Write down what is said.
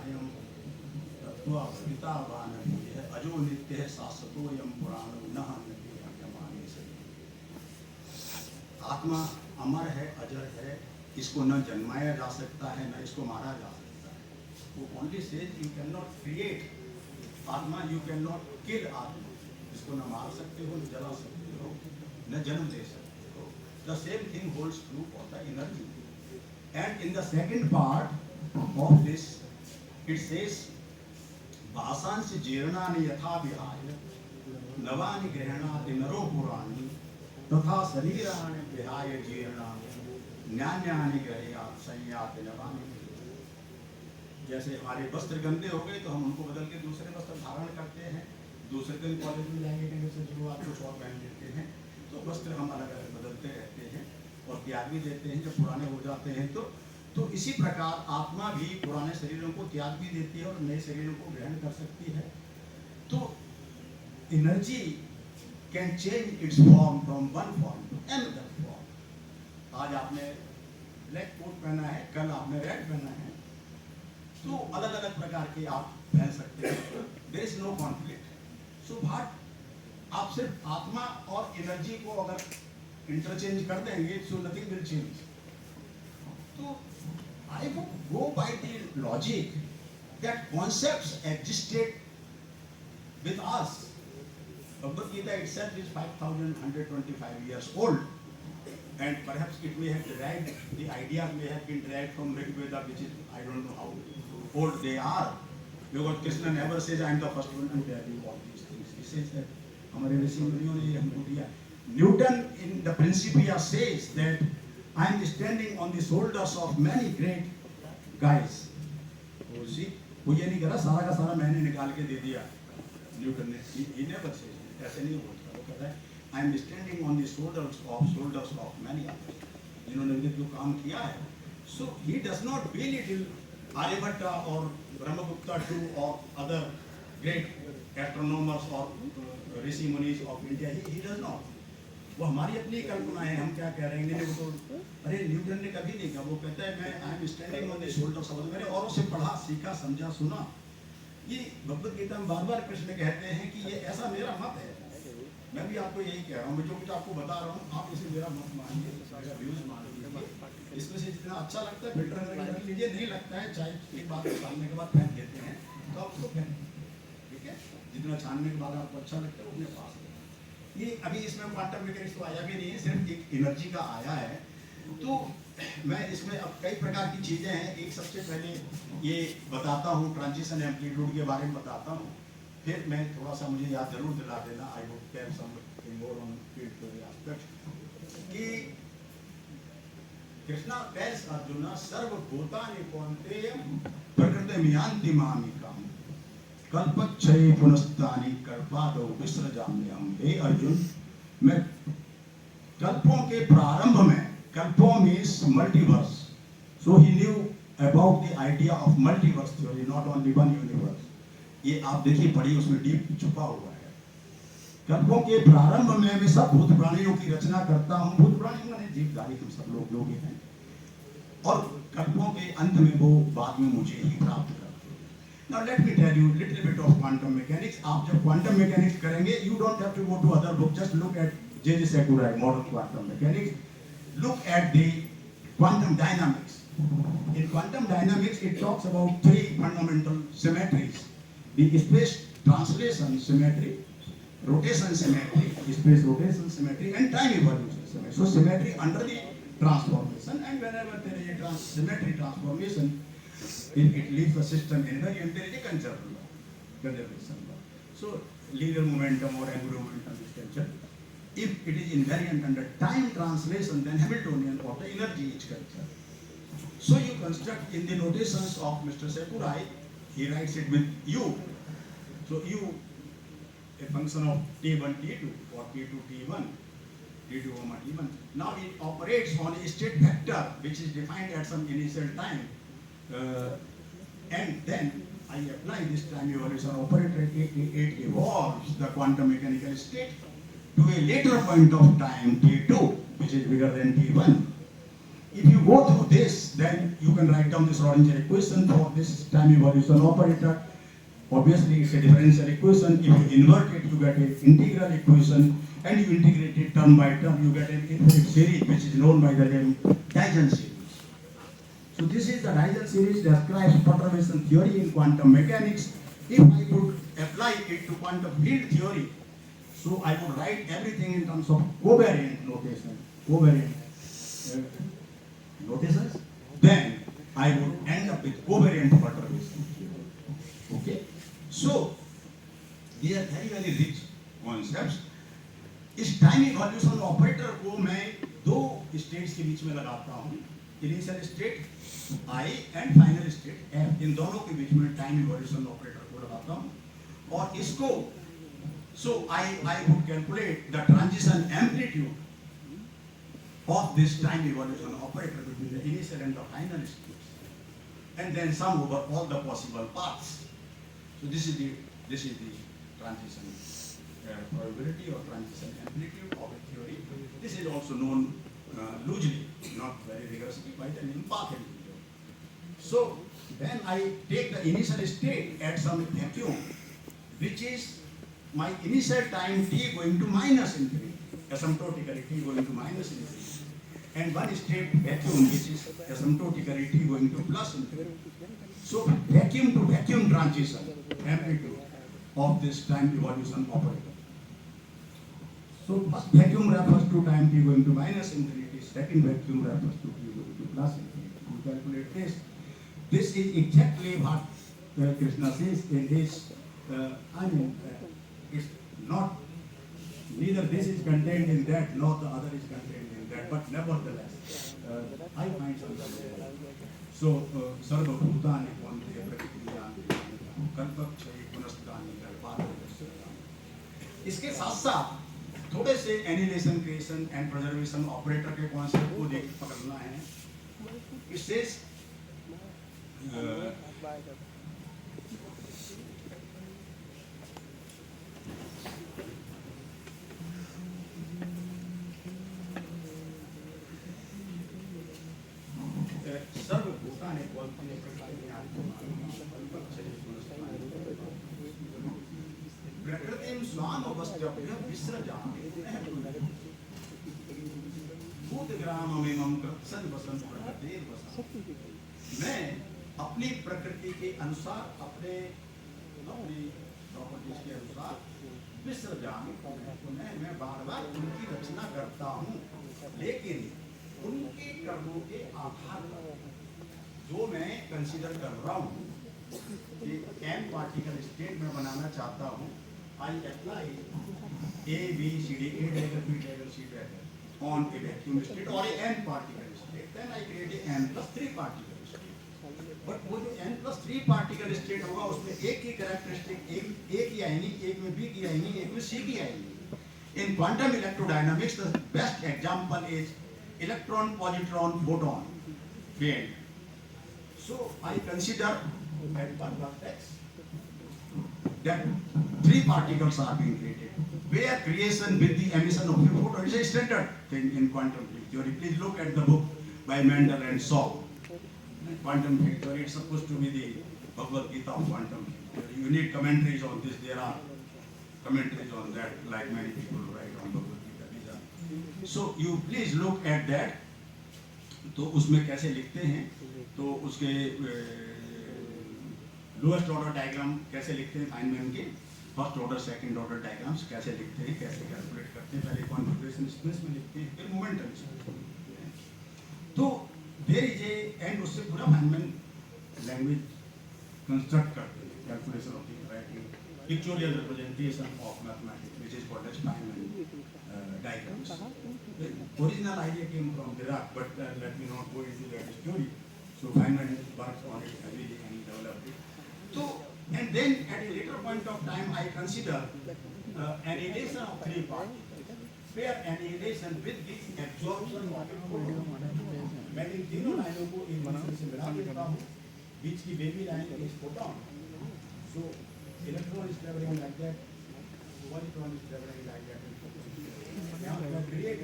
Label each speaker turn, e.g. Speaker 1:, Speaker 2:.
Speaker 1: अयम तत्वा पिता वा नहीं है अजो नित्य है शाश्वतो यम पुराण न हन्यमाने से। आत्मा अमर है, अजर है, इसको न जन्माया जा सकता है न इसको मारा जा सकता है। वो only says you can not create आत्मा, यू कैन नॉट किल आत्मा, इसको न मार सकते हो, न जला सकते हो, न जन्म दे सकते हो। The same thing holds true for the energy. And in the second part of this it says भाषांश जीर्णानि यथा विहाय नवानि ग्रहणाति नरो पुराणि तथा शरीराणि विहाय जीर्णानि न्यान्यानि ग्रह्यात् संयाति नवानि। जैसे हमारे वस्त्र गंदे हो गए तो हम उनको बदल के दूसरे वस्त्र धारण करते हैं। दूसरे दिन कॉलेज में जाएंगे कहीं से जो आप कुछ और पहन लेते हैं, तो वस्त्र हम अलग अलग बदलते रहते हैं और त्याग भी देते हैं जब पुराने हो जाते हैं। तो इसी प्रकार आत्मा भी पुराने शरीरों को त्याग भी देती है और नए शरीरों को ग्रहण कर सकती है। तो energy can change its form from one form to another form. आज आपने ब्लैक कोट पहना है, कल आपने रेड पहना है, तो अलग अलग प्रकार के आप पहन सकते हैं। There is no conflict. So what आप सिर्फ आत्मा और एनर्जी को अगर इंटरचेंज कर देंगे सो नथिंग विल चेंज। तो I would go by the logic that concepts existed with us. Bhagavad Gita itself is 5,125 years old, and perhaps it may have derived, the ideas may have been derived from Rig Veda, which is, I don't know how old they are. Because Krishna never says, I am the first one to tell you all these things. He says that, हमारे ऋषि मुनियों ने हमको दिया। Newton in the Principia says that I am standing on the shoulders of many great guys. वो ये नहीं करा सारा का सारा मैंने निकाल के दे दिया न्यूटन ने। He never says it. ऐसे नहीं बोलता। वो कहता है I am standing on the shoulders of many others, जिन्होंने जो काम किया है। So he does not belittle Aryabhatta or Brahmagupta too or other great astronomers or Rishi मुनीज of India. He does not. वो हमारी अपनी कल्पना है, हम क्या कह रहे हैं। वो तो अरे न्यूटन ने कभी नहीं कहा। वो कहता है मैं I am standing on the shoulders of, मैंने औरों से पढ़ा, सीखा, समझा, सुना। ये भगवद गीता में बार बार कृष्ण कहते हैं कि ये ऐसा मेरा मत है। मैं भी आपको यही कह रहा हूँ, मैं जो कुछ आपको बता रहा हूँ आप इसे मेरा मत मानिए, मेरा व्यूज मान लीजिए। इसमें से जितना अच्छा लगता है फिल्टर कर लीजिए, नहीं लगता है चाहे एक बात छानने के बाद फेंक देते हैं तो आप उसको फेंक, ठीक है। जितना छानने के बाद आपको अच्छा लगता है वो अपने पास। ये अभी इसमें क्वांटम मैकेनिक्स तो आया भी नहीं है, सिर्फ एक एनर्जी का आया है। तो मैं इसमें अब कई प्रकार की चीज़ें हैं। एक सबसे पहले ये बताता हूँ, ट्रांजिशन एम्पलीट्यूड के बारे में बताता हूँ, फिर मैं थोड़ा सा मुझे याद जरूर दिला देना। I would tell something more on aspect कि कृष्णा टेल्स अर्जुन सर्वभूतानि कौन्तेय प्रकृतिम यान्ति मामिकाम कल्पक्षये पुनस्तानि कर्पादौ विसृजाम्यहम्। हे अर्जुन, मैं कल्पों के प्रारंभ में, कल्पों means multiverse, so he knew about the idea of multiverse theory, not only one universe. ये आप देखिए पढ़िए, उसमें डीप छुपा हुआ है। कल्पों के प्रारंभ में मैं सब भूत प्राणियों की रचना करता हूँ। भूत प्राणी माने जीवधारी, हम सब लोग योगी हैं, और कल्पों के अंत में वो बाद में मुझे ही प्राप्त करते हैं। Now let me tell you little bit of quantum mechanics. आप जब quantum mechanics करेंगे, you don't have to go to other book. Just look at J.J. Sakurai, Modern Quantum Mechanics. Look at the quantum dynamics. In quantum dynamics, it talks about three fundamental symmetries: the space translation symmetry, rotation symmetry, space rotation symmetry, and time evolution symmetry. So symmetry under the transformation, and whenever there is a symmetry transformation, it leaves the system in very intelligent conservation. So linear momentum or angular momentum is considered. If it is invariant under time translation, then Hamiltonian or the energy is considered. So you construct in the notations of Mr. Sakurai, he writes it with U. So U, a function of T1, T2, or T2, T1, T2, T1. Now it operates on a state vector which is defined at some initial time. And then I apply this time evolution operator. It evolves the quantum mechanical state to a later point of time, T2, which is bigger than T1. If you go through this, then you can write down this Schrodinger equation for this time evolution operator. Obviously, it's a differential equation. If you invert it, you get an integral equation, and you integrate it term by term, you get an infinite series, which is known by the name Dyson series. So this is the Dyson series describes perturbation theory in quantum mechanics. If I would apply it to quantum field theory, so I would write everything in terms of covariant notation, notations. Then I would end up with covariant perturbation theory. Okay. So these are very very rich concepts. इस time evolution operator को मैं दो states के बीच में लगाता हूँ, initial state I and final state F, इन दोनों के बीच में टाइम इवोल्यूशन ऑपरेटर को लगाता हूँ, और इसको so I would calculate the transition amplitude of this time evolution operator between the initial and the final states, and then sum over all the possible paths. So this is the transition probability or transition amplitude of a theory. This is also known loosely, not very rigorously, by the name path amplitude. So then I take the initial state at some vacuum, which is my initial time t going to minus infinity, asymptotically t going to minus infinity, and one state vacuum which is asymptotically t going to plus infinity. So vacuum to vacuum transition amplitude of this time evolution operator. So first vacuum refers to time t going to minus infinity, second vacuum refers to t going to plus infinity. We calculate this. This is exactly what Krishna says in his, it's not, neither this is contained in that, nor the other is contained in that, but nevertheless, I find something there. So, sarva bhutani kvante prakriyaani kalpakshaya punastani kalpadasyami. इसके साथ साथ थोड़े से annihilation, creation and preservation operator के concept को देख पकड़ना है. इससे सर्वभूतानि क्वन्ते प्रकृतिं स्वामवस्त्य विसृजामि भूतग्राममिमं कृत्सन् वसन् प्रकृतिर्वसन्. मैं अपनी प्रकृति के अनुसार, अपनी प्रॉपर्टीज के अनुसार विसृजामि, मैं बार बार उनकी रचना करता हूँ, लेकिन उनके कर्मों के आधार पर जो मैं कंसीडर कर रहा हूँ कि n पार्टिकल स्टेट में बनाना चाहता हूँ, I apply A, B, C, D, A dagger, B dagger, C dagger on a vacuum state or a n particle state, then I create a n plus 3 particle state. But वो जो n plus 3 particle state होगा, उसमें एक की characteristic A की आएगी, एक में B की आएगी, एक में C की आएगी. In quantum electrodynamics, the best example is electron, positron, photon field. So I consider at one vertex that 3 particles are being created, where creation with the emission of a photon is a standard thing in quantum field theory. Please look at the book by Mendel and Shaw. Quantum field theory, it's supposed to be the Bhagavad Gita of quantum field theory. You need commentaries on this. There are commentaries on that, like many people write on Bhagavad Gita. So you please look at that. तो उसमें कैसे लिखते हैं, तो उसके lowest order diagram कैसे लिखते हैं, फाइनमैन के first order second order diagrams कैसे लिखते हैं, कैसे कैलकुलेट करते हैं, पहले कॉन्फिगरेशन स्पेस में लिखते हैं, फिर मोमेंटम स्पेस में लिखते हैं. तो देयर इज ए एंड उससे पूरा फाइनमैन लैंग्वेज कंस्ट्रक्ट करते हैं, calculation of the writing pictorial representation of mathematics which is called as Feynman diagrams. The original idea came from Dirac, but let me not go into that story. So Feynman worked on it heavily and developed it. So, and then at a later point of time, I consider annihilation of 3 particles, where annihilation with the absorption of a photon. मैं इन तीनों लाइनों को एक दूसरे से मिला देता हूँ, बीच की baby line is photon. So electron is traveling like that, positron is traveling like that. Now, create